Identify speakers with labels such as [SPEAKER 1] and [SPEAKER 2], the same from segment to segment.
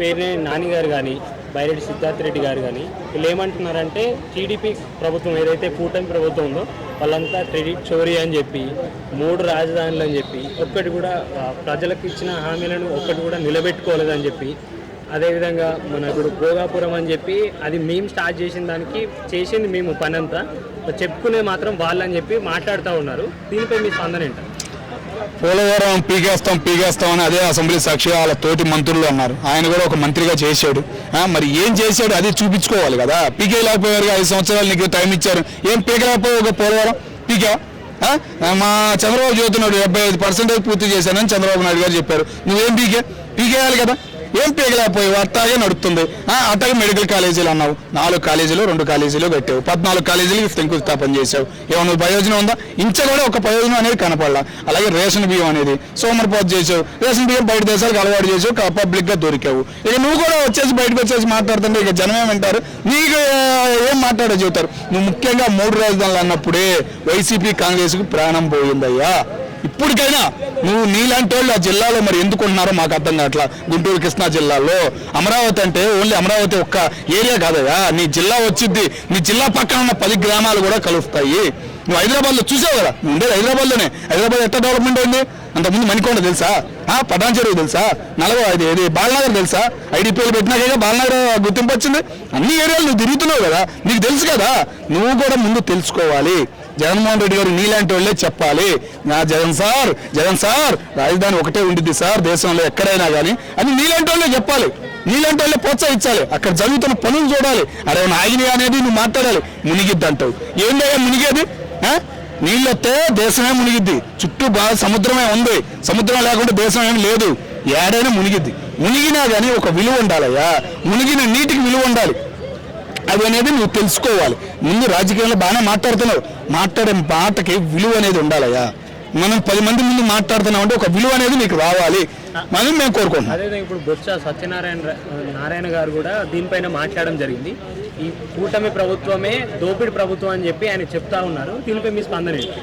[SPEAKER 1] పేరునే నాని గారు కానీ బైరెడ్డి సిద్ధార్థ రెడ్డి గారు కానీ వీళ్ళు ఏమంటున్నారంటే టీడీపీ ప్రభుత్వం ఏదైతే కూటమి ప్రభుత్వం ఉందో వాళ్ళంతా క్రెడిట్ చోరీ అని చెప్పి 3 రాజధానులు అని చెప్పి ఒక్కటి కూడా ప్రజలకు ఇచ్చిన హామీలను ఒక్కటి కూడా నిలబెట్టుకోలేదని చెప్పి అదేవిధంగా మన ఇప్పుడు భోగాపురం అని చెప్పి అది మేము స్టార్ట్ చేసిన దానికి చేసింది మేము పని అంతా చెప్పుకునే మాత్రం వాళ్ళని చెప్పి మాట్లాడుతూ ఉన్నారు. దీనిపై మీ స్పందన ఏంట?
[SPEAKER 2] పోలవరం పీకేస్తాం అని అదే అసెంబ్లీ సాక్షిగా వాళ్ళ తోటి మంత్రులు అన్నారు. ఆయన కూడా ఒక మంత్రిగా చేశాడు. మరి ఏం చేశాడు అది చూపించుకోవాలి కదా. పీకేయలేకపోయారు. 5 సంవత్సరాలు నీకు టైం ఇచ్చారు, ఏం పీకలేకపోయావు? ఒక పోలవరం పీకా మా చంద్రబాబు చెబుతున్నాడు 75% పూర్తి చేశానని చంద్రబాబు నాయుడు గారు చెప్పారు. నువ్వేం పీకేయాలి కదా, ఏం పీకలేకపోయావు? అట్టాగే నడుస్తుంది. అట్టాగే మెడికల్ కాలేజీలు అన్నావు, 4 కాలేజీలు 2 కాలేజీలు కట్టావు, 14 కాలేజీలకి శంకుస్థాపన చేసావు. ఏమన్నా ప్రయోజనం ఉందా? ఇంచ కూడా ఒక ప్రయోజనం అనేది కనపడలా. అలాగే రేషన్ బియ్యం అనేది సోమరిపోతు చేసావు. రేషన్ బియ్యం బయట దేశాలకు అలవాటు చేసావు, పబ్లిక్గా దొరికావు. ఇక నువ్వు కూడా వచ్చేసి బయటకు వచ్చేసి మాట్లాడుతుంటే ఇక జనం ఏమంటారు? నీకు ఏం మాట్లాడో చెబుతారు. నువ్వు ముఖ్యంగా 3 రాజధానులు అన్నప్పుడే వైసీపీ కాంగ్రెస్కు ప్రాణం పోయిందయ్యా. ఇప్పటికైనా నువ్వు నీలాంటి వాళ్ళు ఆ జిల్లాలో మరి ఎందుకుంటున్నారో మాకు అర్థం కావట్లా. గుంటూరు కృష్ణా జిల్లాలో అమరావతి అంటే ఓన్లీ అమరావతి ఒక్క ఏరియా కాదయా, నీ జిల్లా వచ్చింది. నీ జిల్లా పక్కన ఉన్న 10 గ్రామాలు కూడా కలుస్తాయి. నువ్వు హైదరాబాద్లో చూసావు కదా, నువ్వు ఉండేది హైదరాబాద్లోనే. హైదరాబాద్ ఎట్లా డెవలప్మెంట్ అయింది? అంతకుముందు మణికొండ తెలుసా, పటాన్ చెరువు తెలుసా, ఇది బాలనగర్ తెలుసా? ఐడిపిఎల్ పెట్టినాక బాలనగర్ గుర్తింపు వచ్చింది. అన్ని ఏరియాలు నువ్వు తిరుగుతున్నావు కదా, నీకు తెలుసు కదా. నువ్వు కూడా ముందు తెలుసుకోవాలి. జగన్మోహన్ రెడ్డి గారు నీలాంటి వాళ్ళే చెప్పాలి. జగన్ సార్ రాజధాని ఒకటే ఉండిద్ది సార్ దేశంలో ఎక్కడైనా కానీ అని నీలాంటి వాళ్ళే చెప్పాలి. నీలాంటి వాళ్ళే ప్రోత్సహించాలి. అక్కడ జరుగుతున్న పనులు చూడాలి. అరే ఆగిని అనేది నువ్వు మాట్లాడాలి. మునిగిద్ది అంటావు. ఏంటయ్యా మునిగేది? నీళ్ళు వస్తే దేశమే మునిగిద్ది. చుట్టూ బాగా సముద్రమే ఉంది. సముద్రం లేకుండా దేశం ఏమి లేదు. ఏడైనా మునిగిద్ది. మునిగినా కానీ ఒక విలువ ఉండాలయ్యా. మునిగిన నీటికి విలువ ఉండాలి. అది అనేది నువ్వు తెలుసుకోవాలి. ముందు రాజకీయంలో బాగానే మాట్లాడుతున్నావు. మాట్లాడే మాటకి విలువ అనేది ఉండాలయ్యా. మనం 10 మంది ముందు మాట్లాడుతున్నాం అంటే ఒక విలువ అనేది నీకు రావాలి. మనం మేము కోరుకుంటున్నాం.
[SPEAKER 1] అదేవిధంగా ఇప్పుడు బొత్స సత్యనారాయణ గారు కూడా దీనిపైన మాట్లాడడం జరిగింది. ఈ కూటమి ప్రభుత్వమే దోపిడి ప్రభుత్వం అని చెప్పి ఆయన చెప్తా ఉన్నారు. దీనిపై మీ స్పందన ఏంటి?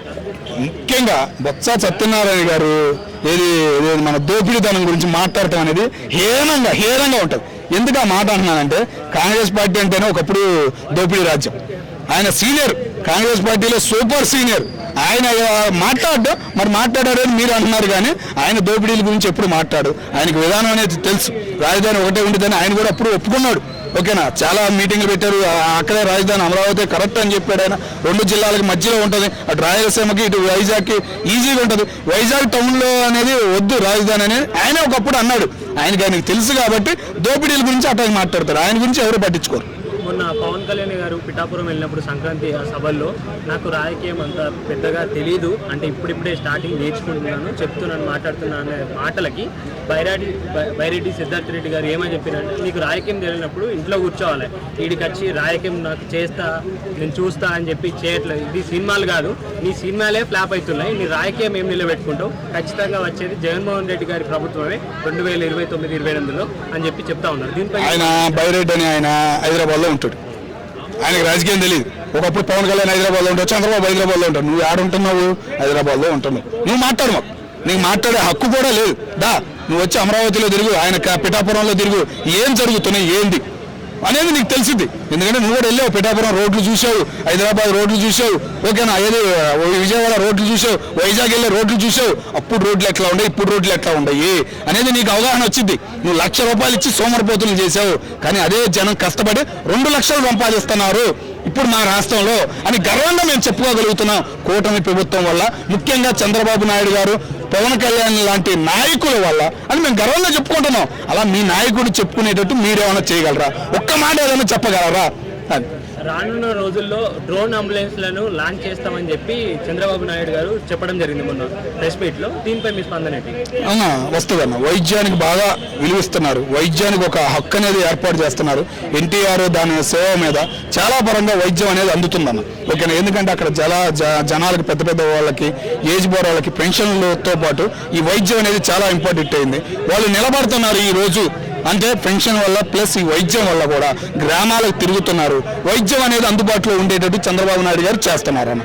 [SPEAKER 2] ముఖ్యంగా బొత్స సత్యనారాయణ గారు ఏది మన దోపిడీతనం గురించి మాట్లాడటం అనేది హేరంగా ఉంటుంది. ఎందుకు ఆ మాట అంటున్నానంటే కాంగ్రెస్ పార్టీ అంటేనే ఒకప్పుడు దోపిడీ రాజ్యం. ఆయన సీనియర్, కాంగ్రెస్ పార్టీలో సూపర్ సీనియర్. ఆయన మాట్లాడారని మీరు అంటున్నారు కానీ ఆయన దోపిడీల గురించి ఎప్పుడు మాట్లాడు. ఆయనకు విధానం అనేది తెలుసు. రాజధాని ఒకటే ఉంటుందని ఆయన కూడా అప్పుడు ఒప్పుకున్నాడు. ఓకేనా, చాలా మీటింగ్లు పెట్టారు. అక్కడే రాజధాని అమరావతి కరెక్ట్ అని చెప్పాడు ఆయన. 2 జిల్లాలకి మధ్యలో ఉంటుంది. అటు రాయలసీమకి ఇటు వైజాగ్కి ఈజీగా ఉంటుంది. వైజాగ్ టౌన్లో అనేది వద్దు రాజధాని అనేది ఆయన ఒకప్పుడు అన్నాడు. ఆయనకు తెలుసు కాబట్టి దోపిడీల గురించి అట్లా మాట్లాడతారు. ఆయన గురించి ఎవరు పట్టించుకోరు.
[SPEAKER 1] మొన్న పవన్ కళ్యాణ్ గారు పిఠాపురం వెళ్ళినప్పుడు సంక్రాంతి సభల్లో నాకు రాజకీయం అంత పెద్దగా తెలీదు, అంటే ఇప్పుడిప్పుడే స్టార్టింగ్ నేర్చుకుంటున్నాను, మాట్లాడుతున్నాను అనే మాటలకి బైరెడ్డి సిద్ధార్థ రెడ్డి గారు ఏమని చెప్పారంటే నీకు రాజకీయం తెలియనప్పుడు ఇంట్లో కూర్చోవాలి, వీడికి వచ్చి రాజకీయం నాకు చేస్తా నేను చూస్తా అని చెప్పి చేయట్లేదు. ఇది సినిమాలు కాదు, నీ సినిమాలే ఫ్లాప్ అవుతున్నాయి, నీ రాజకీయం ఏం నిలబెట్టుకుంటావు, ఖచ్చితంగా వచ్చేది జగన్మోహన్ రెడ్డి గారి ప్రభుత్వమే 2029-28లో అని చెప్పి చెప్తా ఉన్నారు. దీనిపై
[SPEAKER 2] ఆయన బైరెడ్డి అని ఆయన హైదరాబాద్లో ఉంటాడు. ఆయనకి రాజకీయం తెలియదు. ఒకప్పుడు పవన్ కళ్యాణ్ హైదరాబాద్లో ఉంటాడు, చంద్రబాబు హైదరాబాద్లో ఉంటాడు. నువ్వు ఆడుంటున్నావు? హైదరాబాద్లో ఉంటున్నావు. నువ్వు మాట్లాడు, మాకు నీకు మాట్లాడే హక్కు కూడా లేదు. నువ్వు వచ్చి అమరావతిలో తిరుగు, ఆయన పిఠాపురంలో తిరుగు, ఏం జరుగుతున్నాయి ఏంది అనేది నీకు తెలిసింది. ఎందుకంటే నువ్వు కూడా వెళ్ళావు, పిఠాపురం రోడ్లు చూసావు, హైదరాబాద్ రోడ్లు చూసావు, ఓకేనా, ఏది విజయవాడ రోడ్లు చూసావు, వైజాగ్ వెళ్ళే రోడ్లు చూసావు. అప్పుడు రోడ్లు ఎట్లా ఉన్నాయి, ఇప్పుడు రోడ్లు ఎట్లా ఉన్నాయి అనేది నీకు అవగాహన వచ్చింది. నువ్వు ₹1,00,000 ఇచ్చి సోమరిపోతులు చేసావు. కానీ అదే జనం కష్టపడి 2 లక్షలు సంపాదిస్తున్నారు ఇప్పుడు మా రాష్ట్రంలో అని గర్వంగా మేము చెప్పుకోగలుగుతున్నాం కూటమి ప్రభుత్వం వల్ల, ముఖ్యంగా చంద్రబాబు నాయుడు గారు, పవన్ కళ్యాణ్ లాంటి నాయకుల వల్ల అని మేము గర్వంగా చెప్పుకుంటున్నాం. అలా మీ నాయకుడు చెప్పుకునేటట్టు మీరేమైనా చేయగలరా? ఒక్క మాట ఏదైనా చెప్పగలరా?
[SPEAKER 1] రానున్న రోజుల్లో డ్రోన్ అంబులెన్స్లను లాంచ్ చేస్తామని చెప్పి చంద్రబాబు నాయుడు గారు చెప్పడం జరిగింది మొన్న ప్రెస్ మీట్లో. దీనిపై మీ స్పందన ఏంటి?
[SPEAKER 2] అవునా, వస్తుందన్న. వైద్యానికి బాగా విలువిస్తున్నారు. వైద్యానికి ఒక హక్కు అనేది ఏర్పాటు చేస్తున్నారు. ఎన్టీఆర్ దాని సేవ మీద చాలా పరంగా వైద్యం అనేది అందుతుందన్న. ఓకేనా, ఎందుకంటే అక్కడ జనాలకు పెద్ద పెద్ద వాళ్ళకి, ఏజ్ బోర్ వాళ్ళకి పెన్షన్లతో పాటు ఈ వైద్యం అనేది చాలా ఇంపార్టెంట్ అయింది. వాళ్ళు నిలబడుతున్నారు ఈ రోజు అంటే పెన్షన్ వల్ల ప్లస్ ఈ వైద్యం వల్ల కూడా గ్రామాలకు తిరుగుతున్నారు. వైద్యం అనేది అందుబాటులో ఉండేటట్టు చంద్రబాబు నాయుడు గారు చేస్తున్నారన్న.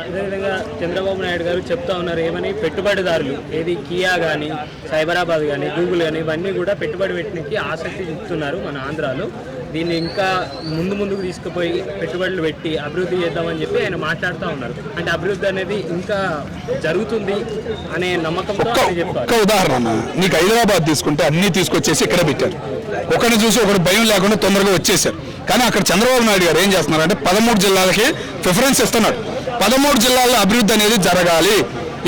[SPEAKER 1] అదేవిధంగా చంద్రబాబు నాయుడు గారు చెప్తా ఉన్నారు ఏమని, పెట్టుబడిదారులు ఏది కియా కానీ, సైబరాబాద్ కానీ, గూగుల్ కానీ ఇవన్నీ కూడా పెట్టుబడి పెట్టడానికి ఆసక్తి చూపుతున్నారు మన ఆంధ్రాలో. దీన్ని ఇంకా ముందుకు తీసుకుపోయి పెట్టుబడులు పెట్టి అభివృద్ధి చేద్దామని చెప్పి ఆయన మాట్లాడుతూ ఉన్నారు. అంటే అభివృద్ధి అనేది ఇంకా జరుగుతుంది అనే నమ్మకంతో చెప్పారు.
[SPEAKER 2] ఒక ఉదాహరణ, నీకు హైదరాబాద్ తీసుకుంటే అన్ని తీసుకొచ్చేసి ఇక్కడ పెట్టారు. ఒకరిని చూసి ఒకటి భయం లేకుండా తొందరగా వచ్చేసారు. కానీ అక్కడ చంద్రబాబు నాయుడు గారు ఏం చేస్తున్నారు అంటే 13 జిల్లాలకి ప్రిఫరెన్స్ ఇస్తున్నాడు. 13 జిల్లాల్లో అభివృద్ధి అనేది జరగాలి,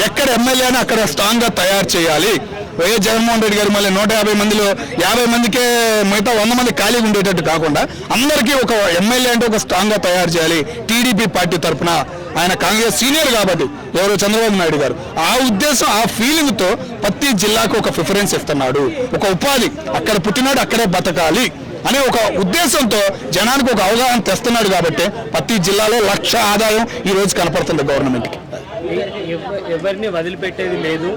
[SPEAKER 2] ఎక్కడ ఎమ్మెల్యేని అక్కడ స్ట్రాంగ్గా తయారు చేయాలి. వైఎస్ జగన్మోహన్ రెడ్డి గారు మళ్ళీ 150 మందిలో 50 మందికే మిగతా 100 మంది ఖాళీగా ఉండేటట్టు కాకుండా అందరికీ ఒక ఎమ్మెల్యే అంటే ఒక స్ట్రాంగ్గా తయారు చేయాలి. టీడీపీ పార్టీ తరఫున ఆయన కాంగ్రెస్ సీనియర్ కాబట్టి ఎవరు చంద్రబాబు నాయుడు గారు ఆ ఉద్దేశం ఆ ఫీలింగ్తో ప్రతి జిల్లాకు ఒక ప్రిఫరెన్స్ ఇస్తున్నాడు. ఒక ఉపాధి, అక్కడ పుట్టినాడు అక్కడే బతకాలి అనే ఒక ఉద్దేశంతో జనానికి ఒక అవగాహన తెస్తున్నాడు కాబట్టి ప్రతి జిల్లాలో 1,00,000 ఆదాయం ఈ రోజు కనపడుతుంది గవర్నమెంట్కి.
[SPEAKER 1] ఎవరిని వదిలిపెట్టేది లేదు.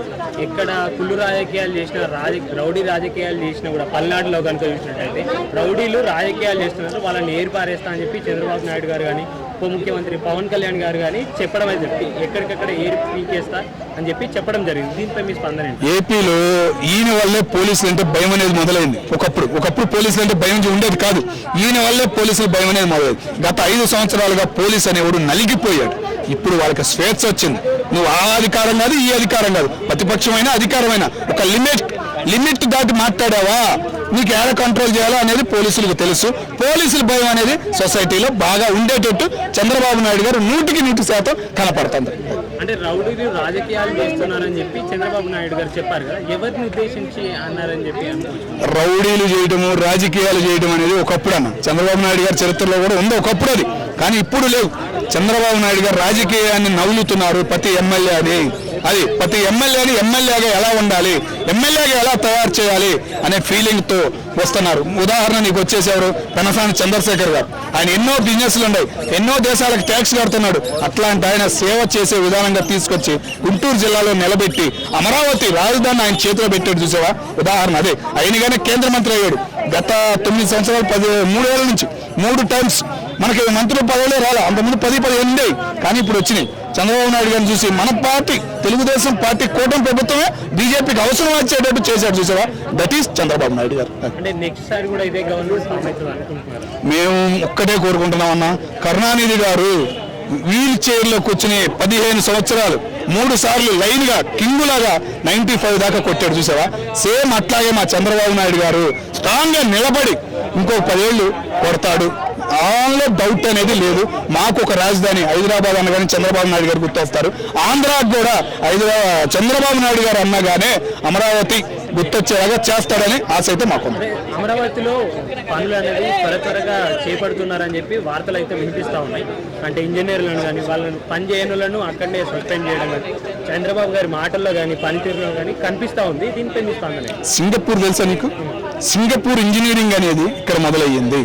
[SPEAKER 1] ఎక్కడ కుళ్ళు రాజకీయాలు చేసినా, రౌడీ రాజకీయాలు చేసినా కూడా పల్నాడులో కనుక చూసినట్టయితే రౌడీలు రాజకీయాలు చేస్తున్నారు, వాళ్ళని ఏర్పారేస్తా అని చెప్పి చంద్రబాబు నాయుడు గారు కానీ, ఉప ముఖ్యమంత్రి పవన్ కళ్యాణ్ గారు కానీ చెప్పడం అని చెప్పి ఎక్కడికక్కడ ఏరి పీకేస్తా అని చెప్పి చెప్పడం జరిగింది. దీనిపై మీ స్పందన ఏంటి?
[SPEAKER 2] ఏపీలో ఈయన వల్లే పోలీసులు అంటే భయం అనేది మొదలైంది. ఒకప్పుడు పోలీసులు అంటే భయం ఉండేది కాదు. ఈయన వల్లే పోలీసులు భయం అనేది మొదలైంది. గత 5 సంవత్సరాలుగా పోలీసు అనేవాడు నలిగిపోయాడు. ఇప్పుడు వాళ్ళకి స్వేచ్ఛ వచ్చింది. నువ్వు ఆ అధికారం కాదు, ఈ అధికారం కాదు, ప్రతిపక్షమైన అధికారమైన ఒక లిమిట్ దాటి మాట్లాడావా నీకు ఎలా కంట్రోల్ చేయాలో అనేది పోలీసులకు తెలుసు. పోలీసుల భయం అనేది సొసైటీలో బాగా ఉండేటట్టు చంద్రబాబు నాయుడు గారు 100% కనపడుతుంది.
[SPEAKER 1] అంటే రౌడీలు రాజకీయాలు చేస్తున్నారని చెప్పి చంద్రబాబు నాయుడు గారు చెప్పారు కదా, ఎవరిని ఉద్దేశించి అన్నారని చెప్పి అనుకోవచ్చు.
[SPEAKER 2] రౌడీలు చేయడము, రాజకీయాలు చేయడం అనేది ఒకప్పుడు అన్న చంద్రబాబు నాయుడు గారి చరిత్రలో కూడా ఉంది ఒకప్పుడు అది, కానీ ఇప్పుడు లేవు. చంద్రబాబు నాయుడు గారు రాజకీయాన్ని నవ్వులుతున్నారు ప్రతి ఎమ్మెల్యేని. అది ప్రతి ఎమ్మెల్యేగా ఎలా ఉండాలి, ఎమ్మెల్యేగా ఎలా తయారు చేయాలి అనే ఫీలింగ్తో వస్తున్నారు. ఉదాహరణ నీకు వచ్చేసేవారు పెనసాని చంద్రశేఖర్ గారు. ఆయన ఎన్నో బిజినెస్లు ఉన్నాయి, ఎన్నో దేశాలకు ట్యాక్స్ కడుతున్నాడు. అట్లాంటి ఆయన సేవ చేసే విధానంగా తీసుకొచ్చి గుంటూరు జిల్లాలో నిలబెట్టి అమరావతి రాజధాని ఆయన చేతిలో పెట్టాడు చూసావా, ఉదాహరణ అదే. ఆయనగానే కేంద్ర మంత్రి అయ్యాడు. గత 9 సంవత్సరాలు 3 ఏళ్ళ నుంచి 3 టైమ్స్ మనకి మంత్రులు పదవులే రాలే. అంతకుముందు 10-15 ఉండేవి, కానీ ఇప్పుడు వచ్చినాయి. చంద్రబాబు నాయుడు గారిని చూసి మన పార్టీ తెలుగుదేశం పార్టీ కూటమి ప్రభుత్వమే బీజేపీకి అవసరం వచ్చేటట్టు చేశాడు చూసావా, దట్ ఈస్ చంద్రబాబు నాయుడు గారు.
[SPEAKER 1] అంటే నెక్స్ట్ సారి కూడా ఇదే గవర్నమెంట్
[SPEAKER 2] మేము ఒక్కటే కోరుకుంటున్నామన్నా, కరుణానిధి గారు వీల్ చైర్లో కూర్చుని 15 సంవత్సరాలు 3 సార్లు లైన్గా కింగులాగా 95 దాకా కొట్టాడు చూసావా, సేమ్ అట్లాగే మా చంద్రబాబు నాయుడు గారు స్ట్రాంగ్గా నిలబడి ఇంకో 10 ఏళ్ళు కొడతాడు. ఆన్లో డౌట్ అనేది లేదు. మాకు ఒక రాజధాని హైదరాబాద్ అనగానే చంద్రబాబు నాయుడు గారు గుర్తొస్తారు. ఆంధ్రాకు కూడా చంద్రబాబు నాయుడు గారు అన్నగానే అమరావతి గుర్తొచ్చేలాగా చేస్తాడని ఆశ అయితే మాకు.
[SPEAKER 1] అమరావతిలో పనులు అనేది త్వరగా చేపడుతున్నారని చెప్పి వార్తలు అయితే వినిపిస్తూ ఉన్నాయి. అంటే ఇంజనీర్లను కానీ వాళ్ళని పని చేయనులను అక్కడనే సస్పెండ్ చేయడం కానీ చంద్రబాబు గారి మాటల్లో కానీ పనితీరులో కానీ కనిపిస్తూ ఉంది. దీనిపై మీ స్పందన?
[SPEAKER 2] సింగపూర్ తెలుసా నీకు? సింగపూర్ ఇంజనీరింగ్ అనేది ఇక్కడ మొదలయ్యింది.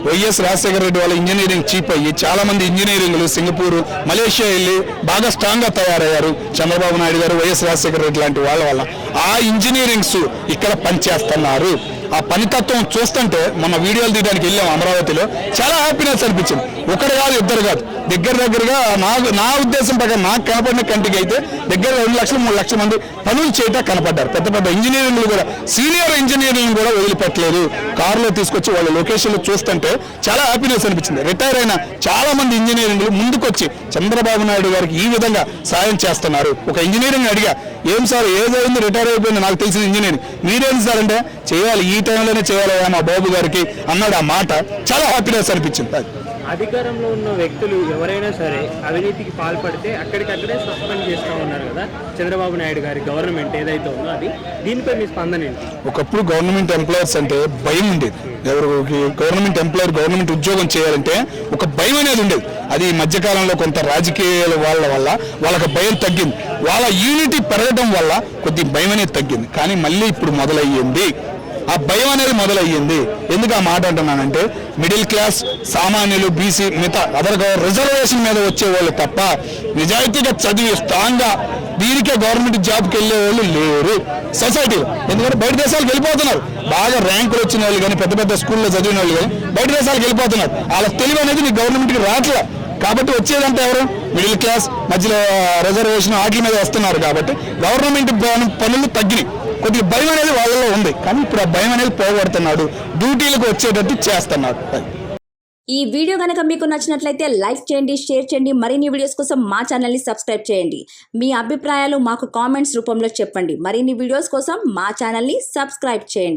[SPEAKER 2] వైఎస్ రాజశేఖర రెడ్డి వాళ్ళ ఇంజనీరింగ్ చీప్ అయ్యి చాలా మంది ఇంజనీరింగ్లు సింగపూర్, మలేషియా వెళ్ళి బాగా స్ట్రాంగ్గా తయారయ్యారు. చంద్రబాబు నాయుడు గారు, వైఎస్ రాజశేఖర రెడ్డి లాంటి వాళ్ళ వల్ల ఆ ఇంజనీరింగ్స్ ఇక్కడ పనిచేస్తున్నారు. ఆ పనితత్వం చూస్తుంటే మన వీడియోలు తీయడానికి వెళ్ళాం అమరావతిలో, చాలా హ్యాపీనెస్ అనిపించింది. ఒకరు కాదు, ఇద్దరు కాదు, దగ్గరగా నా ఉద్దేశం ప్రకారం నాకు కనపడిన కంటికి అయితే దగ్గర 2 లక్షలు 3 లక్షల మంది పనులు చేయటం కనపడ్డారు. పెద్ద ఇంజనీరింగ్లు కూడా, సీనియర్ ఇంజనీరింగ్ కూడా వదిలిపెట్టలేదు. కారులో తీసుకొచ్చి వాళ్ళ లొకేషన్లో చూస్తుంటే చాలా హ్యాపీనెస్ అనిపించింది. రిటైర్ అయిన చాలా మంది ఇంజనీరింగ్లు ముందుకొచ్చి చంద్రబాబు నాయుడు గారికి ఈ విధంగా సాయం చేస్తున్నారు. ఒక ఇంజనీరింగ్ అడిగా, ఏం సార్ ఏదైంది రిటైర్ అయిపోయింది నాకు తెలిసిన ఇంజనీరింగ్, మీరేంటి సార్ అంటే చేయాలి, ఈ టైంలోనే చేయాలి మా బాబు గారికి అన్నాడు. ఆ మాట చాలా హ్యాపీనెస్ అనిపించింది.
[SPEAKER 1] అధికారంలో ఉన్న వ్యక్తులు ఎవరైనా సరే అవినీతికి పాల్పడితే అక్కడికక్కడే సస్పెండ్ చేస్తూ ఉన్నారు కదా చంద్రబాబు నాయుడు గారి గవర్నమెంట్ ఏదైతే ఉందో అది. దీనిపై మీ స్పందన ఏంటి? ఒకప్పుడు
[SPEAKER 2] గవర్నమెంట్ ఎంప్లాయర్స్ అంటే భయం ఉండేది. ఎవరికి గవర్నమెంట్ ఎంప్లాయర్ గవర్నమెంట్ ఉద్యోగం చేయాలంటే ఒక భయం అనేది ఉండేది. అది ఈ మధ్యకాలంలో కొంత రాజకీయాల వల్ల వాళ్ళకి భయం తగ్గింది. వాళ్ళ యూనిటీ పెరగడం వల్ల కొద్ది భయం అనేది తగ్గింది. కానీ మళ్ళీ ఇప్పుడు మొదలయ్యింది, ఆ భయం అనేది మొదలయ్యింది. ఎందుకు ఆ మాట అంటున్నానంటే మిడిల్ క్లాస్ సామాన్యులు, బీసీ, మిగతా అదర్ రిజర్వేషన్ మీద వచ్చేవాళ్ళు తప్ప నిజాయితీగా చదివి స్ట్రాంగ్గా దీనికే గవర్నమెంట్ జాబ్కి వెళ్ళే వాళ్ళు లేరు సొసైటీలో. ఎందుకంటే బయట దేశాలకు వెళ్ళిపోతున్నారు. బాగా ర్యాంకులు వచ్చిన వాళ్ళు కానీ పెద్ద స్కూల్లో చదివిన వాళ్ళు కానీ బయట దేశాలకు వెళ్ళిపోతున్నారు. వాళ్ళ తెలివి అనేది నీ గవర్నమెంట్కి రావట్లే. కాబట్టి వచ్చేదంతా ఎవరు మిడిల్ క్లాస్ మధ్యలో రిజర్వేషన్ వాటి మీద వస్తున్నారు. కాబట్టి గవర్నమెంట్ పనులు తగ్గినాయి, కొద్దిగా భయం అనేది వాళ్ళలో ఉంది. కానీ ఇప్పుడు ఆ భయం అనేది పోగొడుతున్నాడు, డ్యూటీలకు వచ్చేటట్టు చేస్తున్నాడు.
[SPEAKER 3] ఈ వీడియో కనుక మీకు నచ్చినట్లయితే లైక్ చేయండి, షేర్ చేయండి. మరిన్ని వీడియోస్ కోసం మా ఛానల్ని సబ్స్క్రైబ్ చేయండి. మీ అభిప్రాయాలు మాకు కామెంట్స్ రూపంలో చెప్పండి. మరిన్ని వీడియోస్ కోసం మా ఛానల్ని సబ్స్క్రైబ్ చేయండి.